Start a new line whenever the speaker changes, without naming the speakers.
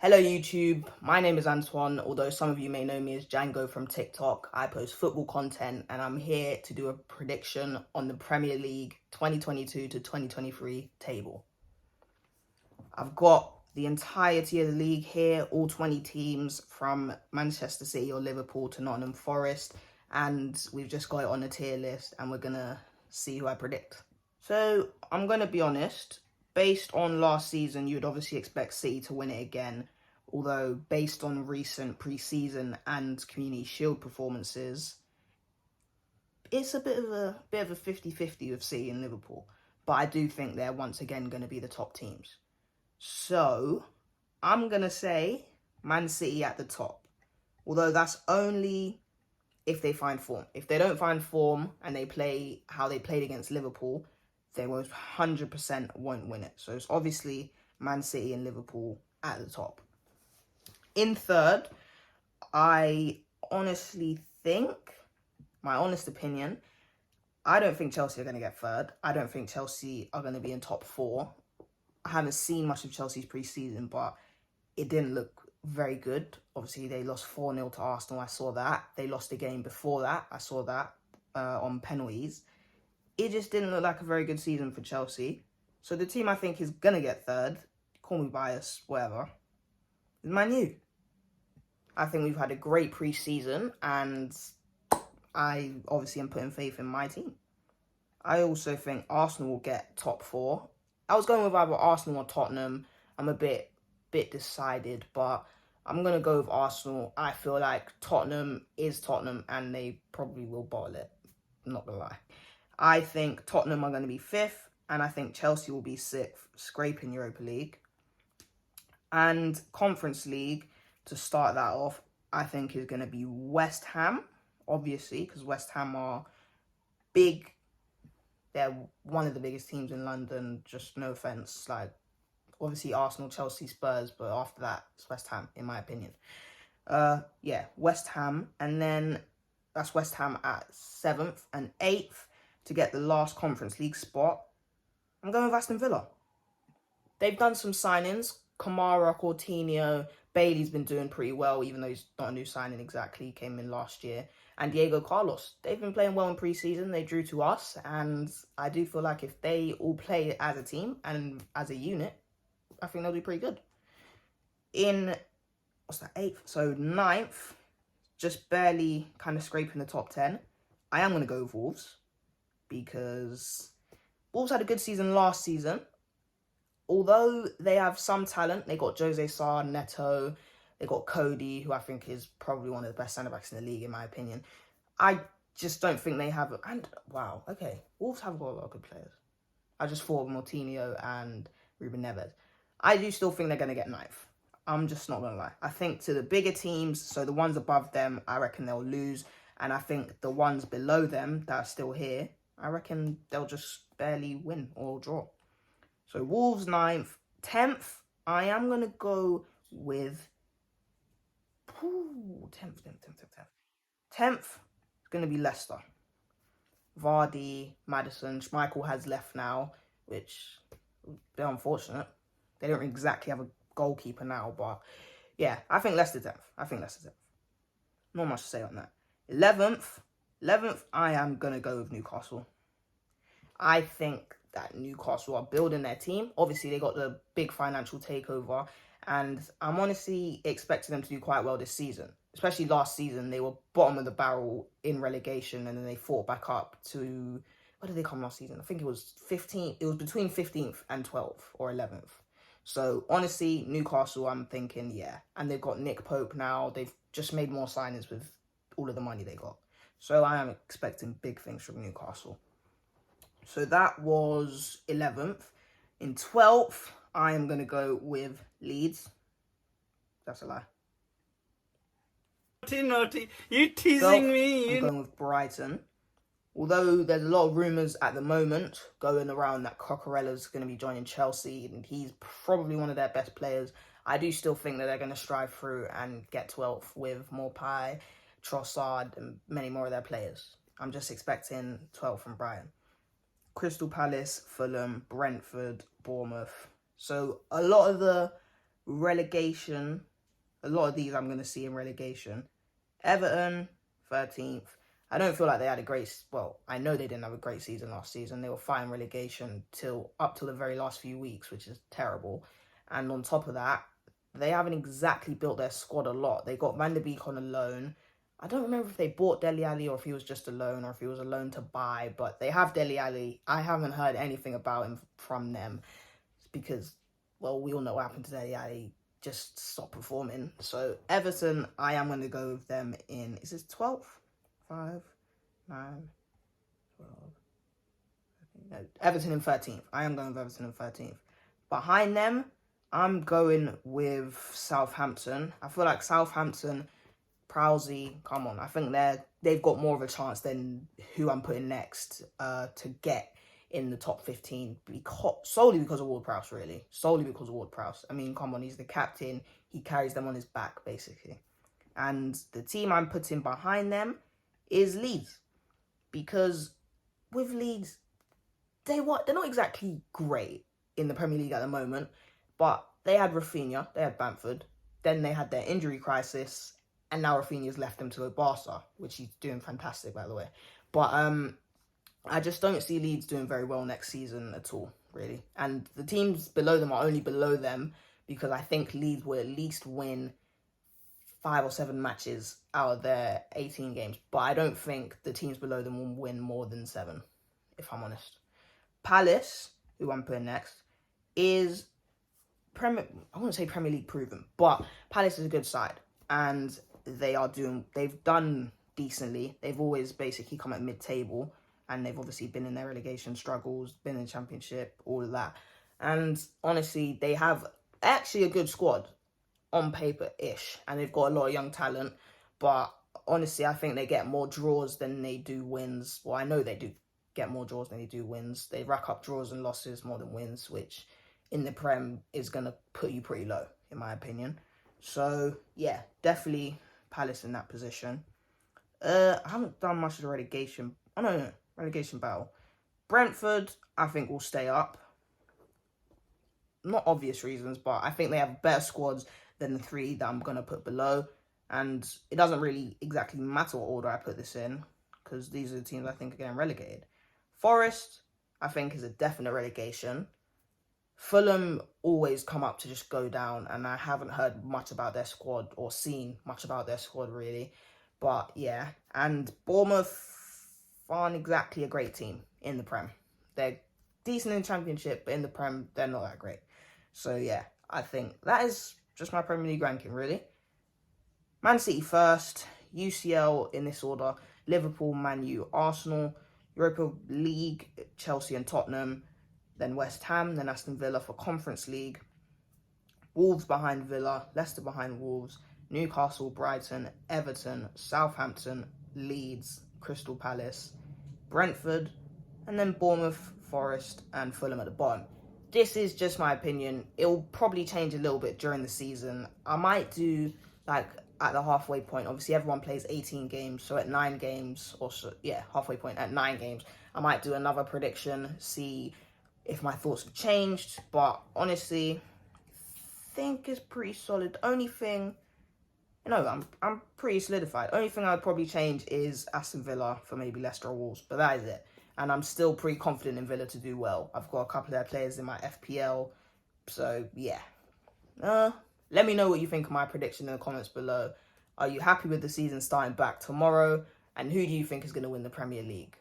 Hello YouTube, my name is Antoine, although some of you may know me as Django from TikTok. I post football content and I'm here to do a prediction on the Premier League 2022 to 2023 table. I've got the entirety of the league here, all 20 teams from Manchester City or Liverpool to Nottingham Forest, and we've just got it on a tier list and we're gonna see who I predict. So I'm gonna be honest, based on last season, you'd obviously expect City to win it again. Although, based on recent pre-season and Community Shield performances, it's a bit of a 50-50 with City and Liverpool. But I do think they're once again going to be the top teams. So, I'm going to say Man City at the top. Although that's only if they find form. If they don't find form and they play how they played against Liverpool, they 100% won't win it. So it's obviously Man City and Liverpool at the top. In third, I honestly think, my honest opinion, I don't think Chelsea are going to get third. I don't think Chelsea are going to be in top four. I haven't seen much of Chelsea's pre-season, but it didn't look very good. Obviously, they lost 4-0 to Arsenal. I saw that. They lost the game before that. I saw that on penalties. It just didn't look like a very good season for Chelsea. So the team I think is going to get third, call me biased, whatever, is Man U. I think we've had a great pre-season and I obviously am putting faith in my team. I also think Arsenal will get top four. I was going with either Arsenal or Tottenham. I'm a bit decided, but I'm going to go with Arsenal. I feel like Tottenham is Tottenham and they probably will bottle it. I'm not going to lie. I think Tottenham are going to be fifth and I think Chelsea will be sixth, scraping Europa League. And Conference League, to start that off, I think is going to be West Ham, obviously, because West Ham are big. They're one of the biggest teams in London, just no offence. Like, obviously Arsenal, Chelsea, Spurs, but after that, it's West Ham, in my opinion. Yeah, West Ham, and then that's West Ham at 7th and 8th to get the last Conference League spot. I'm going with Aston Villa. They've done some signings. Kamara, Coutinho, Bailey's been doing pretty well, even though he's not a new signing exactly. He came in last year. And Diego Carlos. They've been playing well in pre-season. They drew to us. And I do feel like if they all play as a team and as a unit, I think they'll do pretty good. In, what's that, 8th? So 9th, just barely kind of scraping the top 10. I am going to go with Wolves. Because Wolves had a good season last season. Although they have some talent, they got Jose Sarr, Neto, they got Cody, who I think is probably one of the best centre-backs in the league, in my opinion. I just don't think they have... And, wow, okay. Wolves have got a lot of good players. I just thought of Moutinho and Ruben Neves. I do still think they're going to get 9th. I'm just not going to lie. I think to the bigger teams, so the ones above them, I reckon they'll lose. And I think the ones below them that are still here, I reckon they'll just barely win or draw. So Wolves 9th. 10th, I am going to go with... 10th is going to be Leicester. Vardy, Maddison, Schmeichel has left now, which is a bit unfortunate. They don't exactly have a goalkeeper now, but yeah, I think Leicester 10th. Not much to say on that. 11th, I am going to go with Newcastle. I think that Newcastle are building their team. Obviously, they got the big financial takeover, and I'm honestly expecting them to do quite well this season. Especially last season, they were bottom of the barrel in relegation, and then they fought back up to... Where did they come last season? I think it was 15th. It was between 15th and 12th or 11th. So, honestly, Newcastle, I'm thinking, yeah. And they've got Nick Pope now. They've just made more signings with all of the money they got. So, I am expecting big things from Newcastle. So that was 11th. In 12th, I am going to go with Leeds. That's a lie.
Naughty. You teasing me.
I'm going with Brighton. Although there's a lot of rumours at the moment going around that Cucurella's going to be joining Chelsea and he's probably one of their best players, I do still think that they're going to strive through and get 12th with Maupay, Trossard and many more of their players. I'm just expecting 12th from Brighton. Crystal Palace, Fulham, Brentford, Bournemouth. So a lot of the relegation, a lot of these I'm going to see in relegation. Everton, 13th. I don't feel like they had a great... Well, I know they didn't have a great season last season. They were fighting relegation up till the very last few weeks, which is terrible. And on top of that, they haven't exactly built their squad a lot. They got Van der Beek on a loan. I don't remember if they bought Dele Alli or if he was just a loan or if he was a loan to buy. But they have Dele Alli. I haven't heard anything about him from them. It's because, well, we all know what happened to Dele Alli. Just stopped performing. So Everton, I am going to go with them in... Is this 12th? 5, 9, 12... No, Everton in 13th. I am going with Everton in 13th. Behind them, I'm going with Southampton. I feel like Southampton, Prowsey, come on. I think they've got more of a chance than who I'm putting next to get in the top 15 solely because of Ward-Prowse, really. Solely because of Ward-Prowse. I mean, come on, he's the captain. He carries them on his back, basically. And the team I'm putting behind them is Leeds. Because with Leeds, they're not exactly great in the Premier League at the moment. But they had Rafinha, they had Bamford. Then they had their injury crisis. And now Rafinha's left them to go Barca, which he's doing fantastic, by the way. But I just don't see Leeds doing very well next season at all, really. And the teams below them are only below them because I think Leeds will at least win 5 or 7 matches out of their 18 games. But I don't think the teams below them will win more than 7, if I'm honest. Palace, who I'm putting next, is I wouldn't say Premier League proven, but Palace is a good side. And they've done decently. They've always basically come at mid-table. And they've obviously been in their relegation struggles, been in the Championship, all of that. And honestly, they have actually a good squad on paper-ish. And they've got a lot of young talent. But honestly, I think they get more draws than they do wins. Well, I know they do get more draws than they do wins. They rack up draws and losses more than wins, which in the Prem is going to put you pretty low, in my opinion. So, yeah, definitely Palace in that position. I haven't done much of the relegation. Oh, no. Relegation battle. Brentford, I think, will stay up. Not obvious reasons, but I think they have better squads than the 3 that I'm going to put below. And it doesn't really exactly matter what order I put this in, because these are the teams I think are getting relegated. Forest, I think, is a definite relegation. Fulham always come up to just go down, and I haven't heard much about their squad or seen much about their squad, really. But, yeah. And Bournemouth aren't exactly a great team in the Prem. They're decent in the Championship, but in the Prem, they're not that great. So, yeah, I think that is just my Premier League ranking, really. Man City first, UCL in this order, Liverpool, Man U, Arsenal, Europa League, Chelsea and Tottenham, then West Ham, then Aston Villa for Conference League, Wolves behind Villa, Leicester behind Wolves, Newcastle, Brighton, Everton, Southampton, Leeds, Crystal Palace, Brentford, and then Bournemouth, Forest, and Fulham at the bottom. This is just my opinion. It will probably change a little bit during the season. I might do, like, at the halfway point. Obviously, everyone plays 18 games, so at 9 games, halfway point at 9 games, I might do another prediction, see if my thoughts have changed. But honestly, I think it's pretty solid. The only thing... No, I'm pretty solidified. Only thing I would probably change is Aston Villa for maybe Leicester or Wolves, but that is it. And I'm still pretty confident in Villa to do well. I've got a couple of their players in my FPL, so yeah. Let me know what you think of my prediction in the comments below. Are you happy with the season starting back tomorrow? And who do you think is going to win the Premier League?